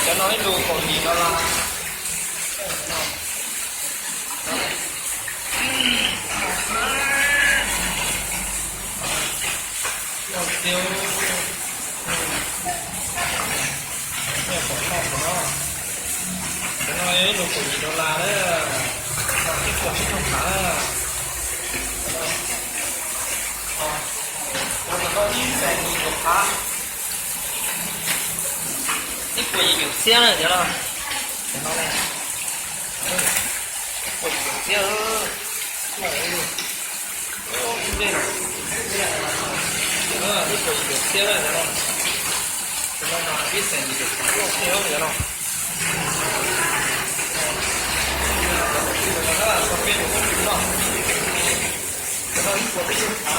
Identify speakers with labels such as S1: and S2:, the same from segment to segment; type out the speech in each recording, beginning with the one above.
S1: cho nói luôn còn gì đó là tiêu nghe còn không của nó cho nói luôn còn gì đó là đấy cái cuộc không phải nó có những cái gì của phá cái quỷ biểu xe này nhớ không? Nó này quỷ biểu xe này đây này cái quỷ biểu xe này nhớ không? Nó là biết sẽ gì được cái quỷ xe này nhớ không? Nó là có bên của con đúng không? Nó là của cái gì hả?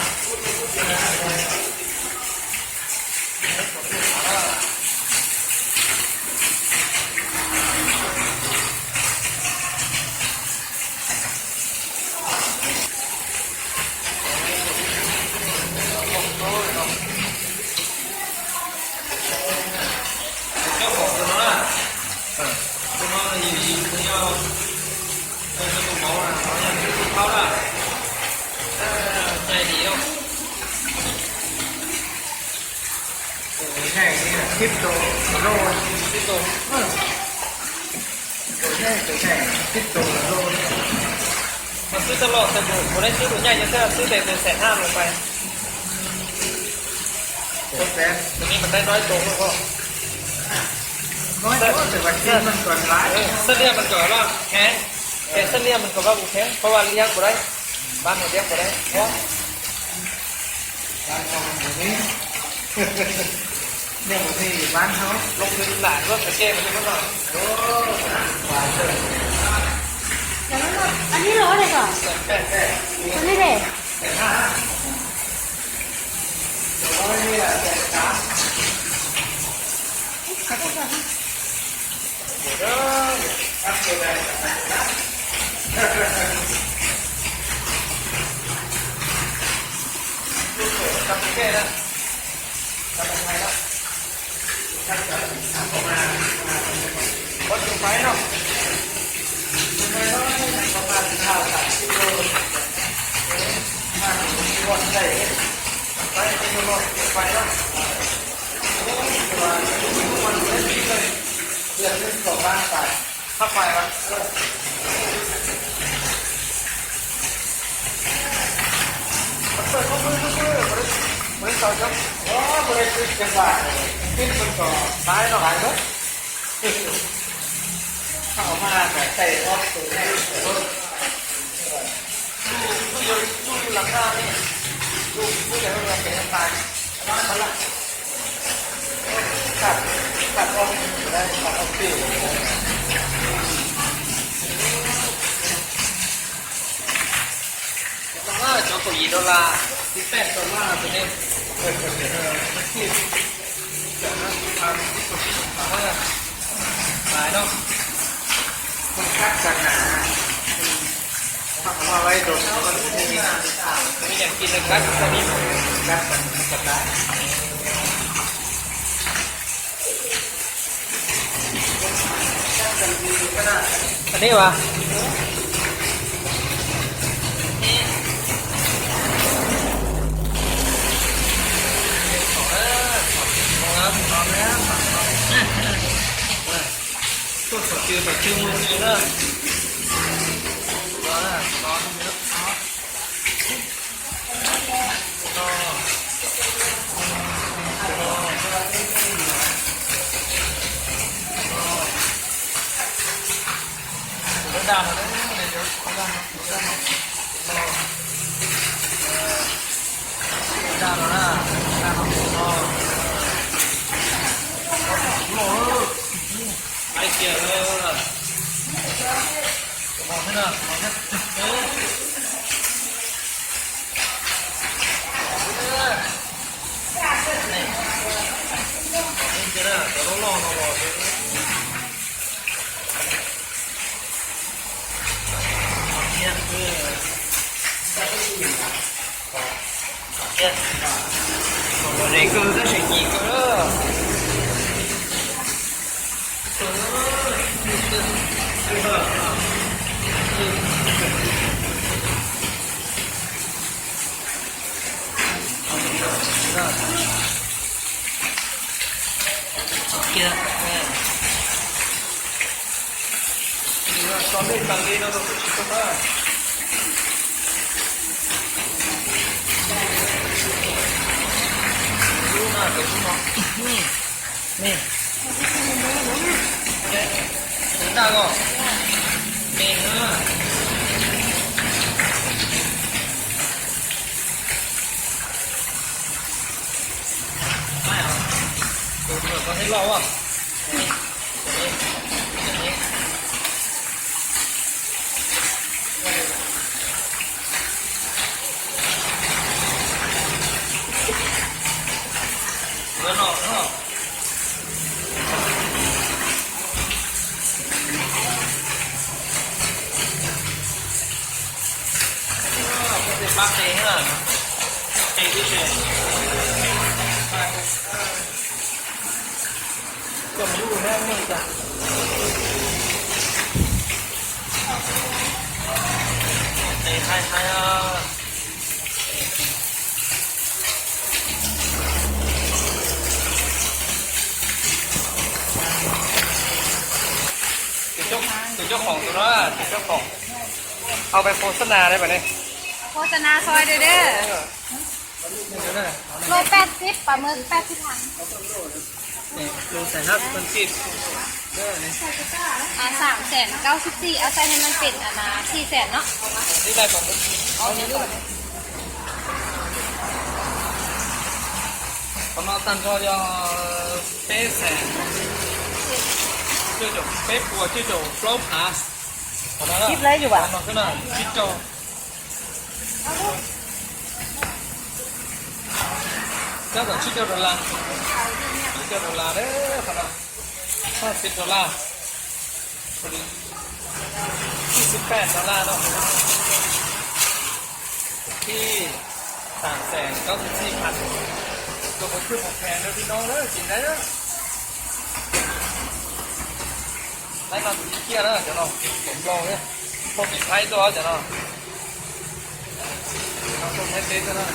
S2: tiếp tục rồi tiếp tục cái tiếp tục rồi
S1: màซื้อตลอดแต่ผมได้ซื้อตัวใหญ่จะซื้อแต่150,000ลงไป
S2: tốt đẹp
S1: ตัวนี้มันได้น้อยตัวก็
S2: nói tốtแต่ว่าที่มันก่อนร้าย
S1: เส้นเลี้ยงมันก็ว่าแข็งแต่เส้นเลี้ยงมันก็ว่าบุแข็งเพราะว่าเลี้ยงบ่ได้บ้านเราเลี้ยงบ่ได้เพราะ
S2: บ้านเขาอย่างนี้เนี่ยบางทีบ้านเขา
S1: ลงทุนหลานรถตะแกรงมันจะก็หน่อย
S2: โอ้หวานเลย
S3: เดี๋ยวมันอันนี้ร้อยเลยก่อน
S2: แต่
S3: ตัวนี้เด็ก
S2: ร้อยนี่แหละแต่จ้า
S1: เด้อ
S2: ครับเจอได้
S1: ทำตะแกรงนะทำยังไงนะวัดจุดไฟเนาะ
S2: ประมาณข้าว30 โลมาวันได้
S1: ไฟเป็นโลไฟเนาะ
S2: ว่ามันเล่นเลยเรื่องนี้ก็บ้านไป
S1: ถ้าไฟวะเปิดมือบริษัทครับ
S2: โอ้บริสุทธิ์จังหวะขึ้นมันก็ตายแล้วหายรถเข้ามาแต่ใส่รถตัวนี้รถ
S1: ดูหลังคานี่ดูอย่างเราเป็นตายมาละ
S2: ตัดออกได้ตัดออกปิว
S1: ตรงนั้นจอกุย$18ตัวนี้ที่จากนั้นทำที่สุดมาว่าหลายเนาะ
S2: มันคัดกันหนาทำมาไว้โดนมันไม่มี
S1: มีอย่างกินนะครับตอนนี้
S2: คัดกันกันได้
S1: อันนี้วะตัวสกิลแบบชื่อมือเลยนะร้อนอ่ะร้อนเยอะดาวเลยเดี๋ยวดาวดาวนะดาวอ๋อโอ้ไอเกียร์เลยมองไม่น่ามองไม่เออนี่เจ้าเดี๋ยวลองเนี่ยคือเนี่ย我这个这是一个。Con đây bằng đi nó đâu có chỉ có đó. Đúng rồi, cái nó. Nè. Đúng ra rồi. Nè nữa. Phải không? Đúng rồi, con thấy lâu không? Nó nọ đúng không? Có thể bác thế hả? Thế đi chuyển. Cầm lưu ra ngay cả. Đây haiตัวเจ้าของตัวนั้นตัวเจ้าของเอาไปโฆษณาได้ป่ะเนี่ย
S3: โฆษณาซอยเด้อ
S1: นี่ก็ได้
S3: โล80ปลาหมึก80ถัง
S1: นี่ดูแต่นับมันติดเด้อนี่
S3: 394,000เอาใส่ให้มันเป็น400,000เนาะ
S1: นี่ได้ของเอานี่ด้วยcòn nó tăng cho bé sẻ chưa chỗ bé của chưa chỗ flow pass còn nó
S3: คิดเลยอยู่อ่ะ
S1: nó cái này chít cho chắc là chít cho $1 chít cho $1 đấy phải không $50พอดี$28เนาะที่394,000ตัวผมขึ้นของแพงแล้วพี่น้องเลยกินได้แล้วได้ตอนที่เที่ยแล้วเดี๋ยวเราผมลองเนี่ยพอกินไพ่ตัวเดี๋ยวเราต้องใช้เต็นท์นะ